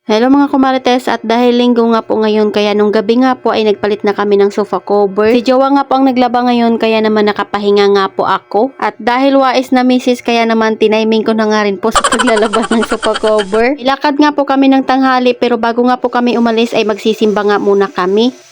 Hello mga kumarites, at dahil linggo nga po ngayon kaya nung gabi nga po ay nagpalit na kami ng sofa cover. Si Jowa nga po ang naglaba ngayon kaya naman nakapahinga nga po ako. At dahil wais na misis kaya naman tiniming ko na nga rin po sa paglalaba ng sofa cover. Ilakad nga po kami ng tanghali pero bago nga po kami umalis ay magsisimba nga muna kami.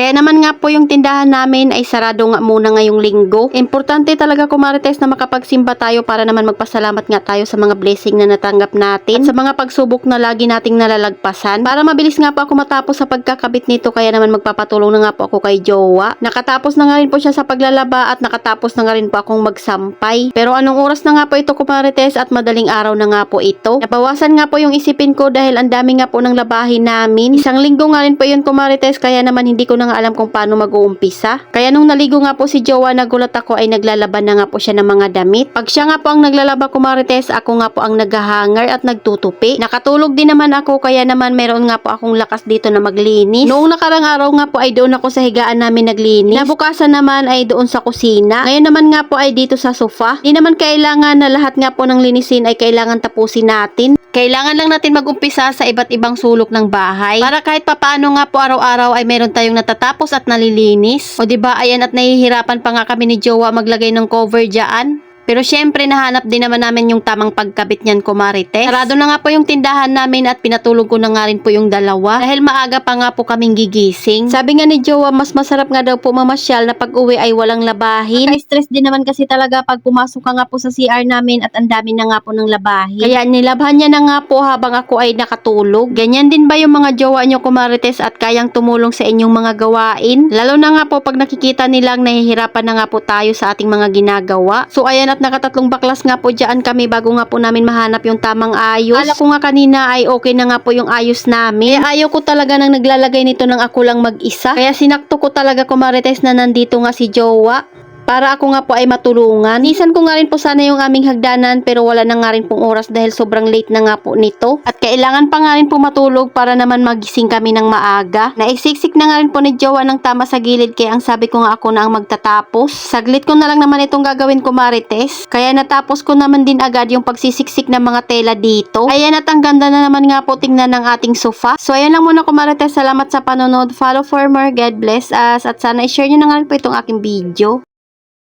Kaya naman nga po yung tindahan namin ay sarado nga muna ngayong linggo. Importante talaga kumarites na makapagsimba tayo para naman magpasalamat nga tayo sa mga blessing na natanggap natin. At sa mga pagsubok na lagi nating nalalagpasan. Para mabilis nga po ako matapos sa pagkakabit nito kaya naman magpapatulong na nga po ako kay Jowa. Nakatapos na nga rin po siya sa paglalaba at nakatapos na nga rin po akong magsampay. Pero anong oras na nga po ito kumarites at madaling araw na nga po ito. Nabawasan nga po yung isipin ko dahil ang dami nga po ng labahin namin. Isang linggo nga rin po yun kumarites kaya naman hindi ko na nga alam kung paano mag-uumpisa. Kaya nung naligo nga po si Jowa, nagulat ako ay naglalaban na nga po siya ng mga damit. Pag siya nga po ang naglalaba kumarites, ako nga po ang naghahanger at nagtutupi. Nakatulog din naman ako kaya naman meron nga po akong lakas dito na maglinis. Noong nakarang araw nga po ay doon ako sa higaan namin naglinis. Nabukasan naman ay doon sa kusina. Ngayon naman nga po ay dito sa sofa. Di naman kailangan na lahat nga po ng linisin ay kailangan tapusin natin. Kailangan lang natin mag-umpisa sa iba't ibang sulok ng bahay para kahit papaano nga po araw-araw ay meron tayong natatapos at nalilinis. O diba, ayan, at nahihirapan pa nga kami ni Jowa maglagay ng cover dyan. Pero syempre nahanap din naman namin yung tamang pagkabit niyan kumarites. Sarado na nga po yung tindahan namin at pinatulog ko na nga rin po yung dalawa dahil maaga pa nga po kaming gigising. Sabi nga ni Jowa, mas masarap nga daw po mamasyal na pag uwi ay walang labahin. Naka-stress din naman kasi talaga pag pumasok ka nga po sa CR namin at ang dami na nga po ng labahin. Kaya nilabhan niya na nga po habang ako ay nakatulog. Ganyan din ba yung mga jowa nyo kumarites at kayang tumulong sa inyong mga gawain? Lalo na nga po pag nakikita nilang nahihirapan na nga po tayo sa ating mga ginagawa. So ayan, at nakatatlong baklas nga po dyan kami bago nga po namin mahanap yung tamang ayos. Kala ko nga kanina ay okay na nga po yung ayos namin. Kaya ayaw ko talaga nang naglalagay nito ng ako lang mag-isa. Kaya sinakto ko talaga kumarites na nandito nga si Jowa para ako nga po ay matulungan. Nisan ko nga rin po sana yung aming hagdanan pero wala na nga rin pong oras dahil sobrang late na nga po nito. At kailangan pa nga rin po matulog para naman magising kami ng maaga. Naisiksik na nga rin po ni Jowa ng tama sa gilid kaya ang sabi ko nga ako na ang magtatapos. Saglit ko na lang naman itong gagawin ko marites. Kaya natapos ko naman din agad yung pagsisiksik ng mga tela dito. Ayan, at ang ganda na naman nga po tingnan ng ating sofa. So ayan lang muna ko marites. Salamat sa panonood. Follow for more. God bless us. At sana i-share nyo na nga rin po itong aking video.